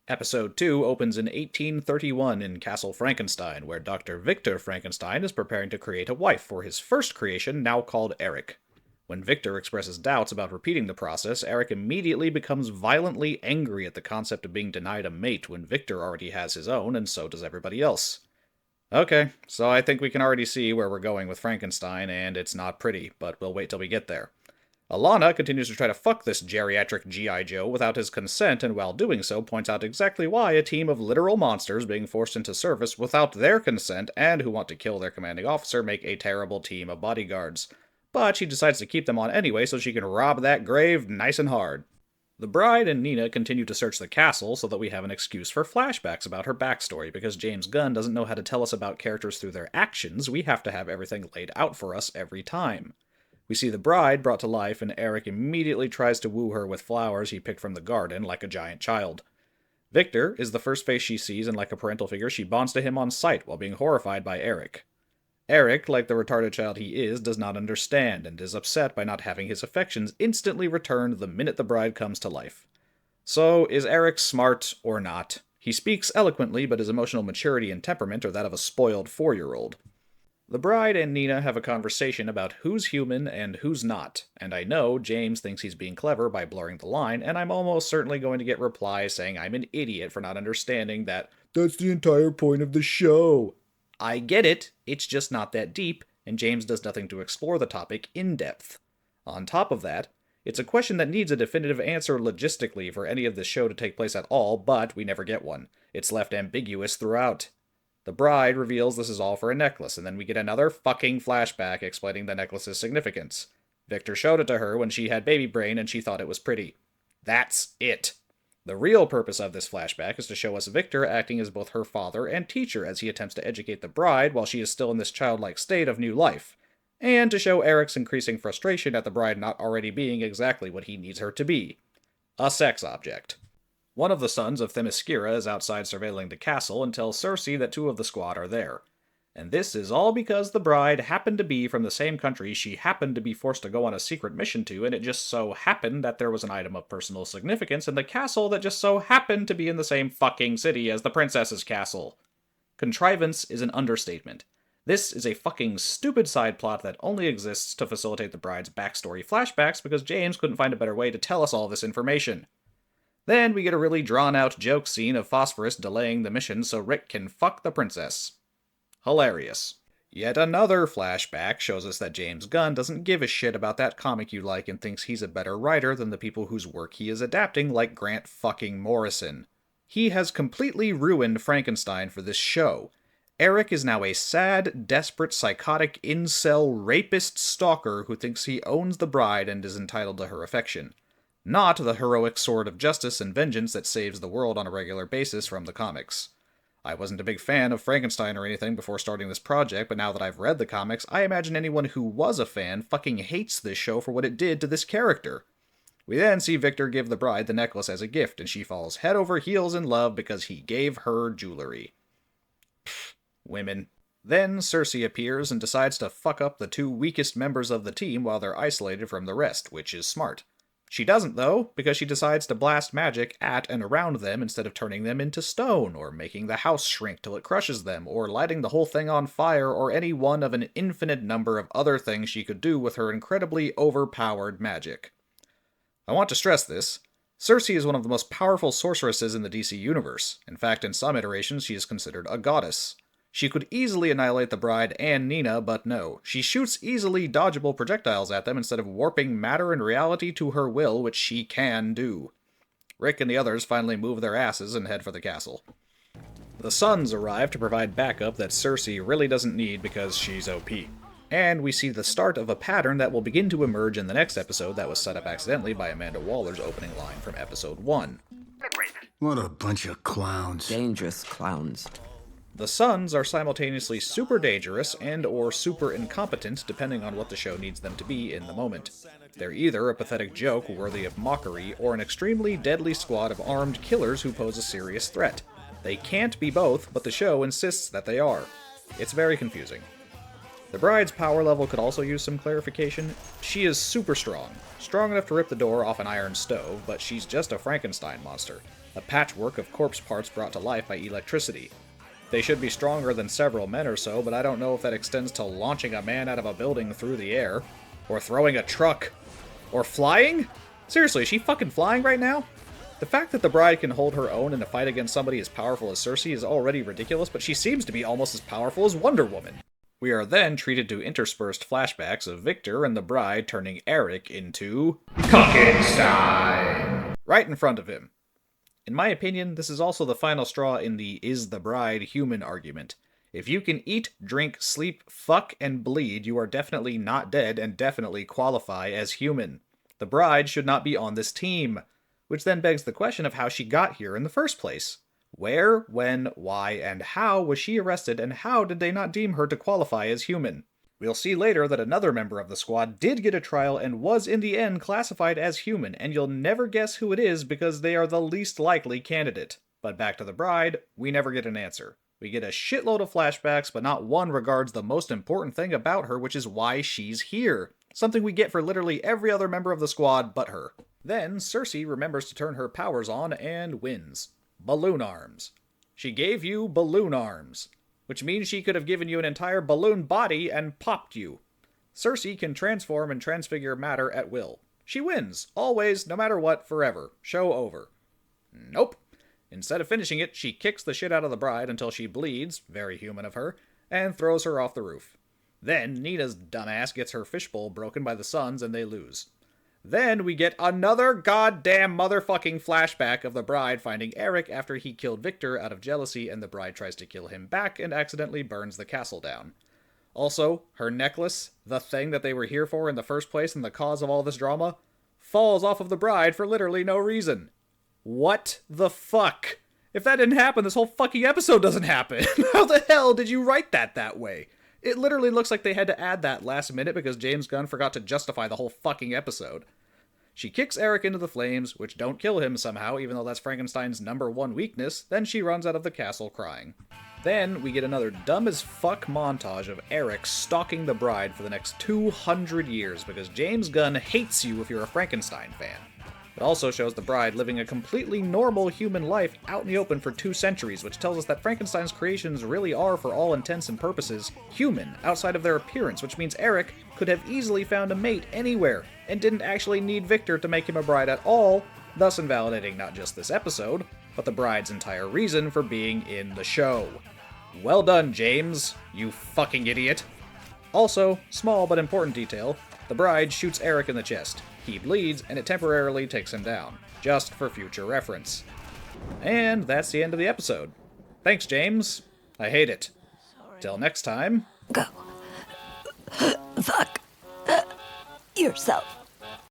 Episode 2 opens in 1831 in Castle Frankenstein, where Dr. Victor Frankenstein is preparing to create a wife for his first creation, now called Eric. When Victor expresses doubts about repeating the process, Eric immediately becomes violently angry at the concept of being denied a mate when Victor already has his own, and so does everybody else. Okay, so I think we can already see where we're going with Frankenstein, and it's not pretty, but we'll wait till we get there. Alana continues to try to fuck this geriatric G.I. Joe without his consent, and while doing so points out exactly why a team of literal monsters being forced into service without their consent and who want to kill their commanding officer make a terrible team of bodyguards. But she decides to keep them on anyway so she can rob that grave nice and hard. The bride and Nina continue to search the castle so that we have an excuse for flashbacks about her backstory. Because James Gunn doesn't know how to tell us about characters through their actions, we have to have everything laid out for us every time. We see the bride brought to life, and Eric immediately tries to woo her with flowers he picked from the garden like a giant child. Victor is the first face she sees, and like a parental figure, she bonds to him on sight while being horrified by Eric. Eric, like the retarded child he is, does not understand, and is upset by not having his affections instantly returned the minute the bride comes to life. So, is Eric smart or not? He speaks eloquently, but his emotional maturity and temperament are that of a spoiled 4-year-old. The bride and Nina have a conversation about who's human and who's not, and I know James thinks he's being clever by blurring the line, and I'm almost certainly going to get replies saying I'm an idiot for not understanding that that's the entire point of the show. I get it, it's just not that deep, and James does nothing to explore the topic in depth. On top of that, it's a question that needs a definitive answer logistically for any of this show to take place at all, but we never get one. It's left ambiguous throughout. The bride reveals this is all for a necklace, and then we get another fucking flashback explaining the necklace's significance. Victor showed it to her when she had baby brain and she thought it was pretty. That's it. The real purpose of this flashback is to show us Victor acting as both her father and teacher as he attempts to educate the bride while she is still in this childlike state of new life, and to show Eric's increasing frustration at the bride not already being exactly what he needs her to be. A sex object. One of the sons of Themyscira is outside surveilling the castle and tells Cersei that 2 of the squad are there. And this is all because the bride happened to be from the same country she happened to be forced to go on a secret mission to, and it just so happened that there was an item of personal significance in the castle that just so happened to be in the same fucking city as the princess's castle. Contrivance is an understatement. This is a fucking stupid side plot that only exists to facilitate the bride's backstory flashbacks because James couldn't find a better way to tell us all this information. Then we get a really drawn-out joke scene of Phosphorus delaying the mission so Rick can fuck the princess. Hilarious. Yet another flashback shows us that James Gunn doesn't give a shit about that comic you like and thinks he's a better writer than the people whose work he is adapting, like Grant fucking Morrison. He has completely ruined Frankenstein for this show. Eric is now a sad, desperate, psychotic, incel, rapist stalker who thinks he owns the bride and is entitled to her affection. Not the heroic sword of justice and vengeance that saves the world on a regular basis from the comics. I wasn't a big fan of Frankenstein or anything before starting this project, but now that I've read the comics, I imagine anyone who was a fan fucking hates this show for what it did to this character. We then see Victor give the bride the necklace as a gift, and she falls head over heels in love because he gave her jewelry. Pfft, women. Then Cersei appears and decides to fuck up the 2 weakest members of the team while they're isolated from the rest, which is smart. She doesn't, though, because she decides to blast magic at and around them instead of turning them into stone, or making the house shrink till it crushes them, or lighting the whole thing on fire, or any one of an infinite number of other things she could do with her incredibly overpowered magic. I want to stress this. Cersei is one of the most powerful sorceresses in the DC universe. In fact, in some iterations, she is considered a goddess. She could easily annihilate the bride and Nina, but no. She shoots easily dodgeable projectiles at them instead of warping matter and reality to her will, which she can do. Rick and the others finally move their asses and head for the castle. The Sons arrive to provide backup that Cersei really doesn't need because she's OP. And we see the start of a pattern that will begin to emerge in the next episode that was set up accidentally by Amanda Waller's opening line from episode 1. What a bunch of clowns. Dangerous clowns. The Sons are simultaneously super dangerous and or super incompetent depending on what the show needs them to be in the moment. They're either a pathetic joke worthy of mockery or an extremely deadly squad of armed killers who pose a serious threat. They can't be both, but the show insists that they are. It's very confusing. The bride's power level could also use some clarification. She is super strong. Strong enough to rip the door off an iron stove, but she's just a Frankenstein monster. A patchwork of corpse parts brought to life by electricity. They should be stronger than several men or so, but I don't know if that extends to launching a man out of a building through the air. Or throwing a truck. Or flying? Seriously, is she fucking flying right now? The fact that the bride can hold her own in a fight against somebody as powerful as Cersei is already ridiculous, but she seems to be almost as powerful as Wonder Woman. We are then treated to interspersed flashbacks of Victor and the bride turning Eric into Frankenstein right in front of him. In my opinion, this is also the final straw in the is the bride human argument. If you can eat, drink, sleep, fuck, and bleed, you are definitely not dead and definitely qualify as human. The bride should not be on this team. Which then begs the question of how she got here in the first place. Where, when, why, and how was she arrested, and how did they not deem her to qualify as human? We'll see later that another member of the squad did get a trial and was in the end classified as human, and you'll never guess who it is because they are the least likely candidate. But back to the bride, we never get an answer. We get a shitload of flashbacks, but not one regards the most important thing about her, which is why she's here. Something we get for literally every other member of the squad but her. Then, Cersei remembers to turn her powers on and wins. Balloon arms. She gave you balloon arms, which means she could have given you an entire balloon body and popped you. Cersei can transform and transfigure matter at will. She wins, always, no matter what, forever. Show over. Nope. Instead of finishing it, she kicks the shit out of the bride until she bleeds, very human of her, and throws her off the roof. Then, Nina's dumbass gets her fishbowl broken by the Suns and they lose. Then we get another goddamn motherfucking flashback of the bride finding Eric after he killed Victor out of jealousy and the bride tries to kill him back and accidentally burns the castle down. Also, her necklace, the thing that they were here for in the first place and the cause of all this drama, falls off of the bride for literally no reason. What the fuck? If that didn't happen, this whole fucking episode doesn't happen. How the hell did you write that way? It literally looks like they had to add that last minute because James Gunn forgot to justify the whole fucking episode. She kicks Eric into the flames, which don't kill him somehow, even though that's Frankenstein's #1 weakness, then she runs out of the castle crying. Then we get another dumb as fuck montage of Eric stalking the bride for the next 200 years because James Gunn hates you if you're a Frankenstein fan. It also shows the bride living a completely normal human life out in the open for 2 centuries, which tells us that Frankenstein's creations really are, for all intents and purposes, human, outside of their appearance, which means Eric could have easily found a mate anywhere, and didn't actually need Victor to make him a bride at all, thus invalidating not just this episode, but the bride's entire reason for being in the show. Well done, James, you fucking idiot. Also, small but important detail, the bride shoots Eric in the chest. He bleeds, and it temporarily takes him down, just for future reference. And that's the end of the episode. Thanks, James. I hate it. Till next time. Go. Fuck. Yourself.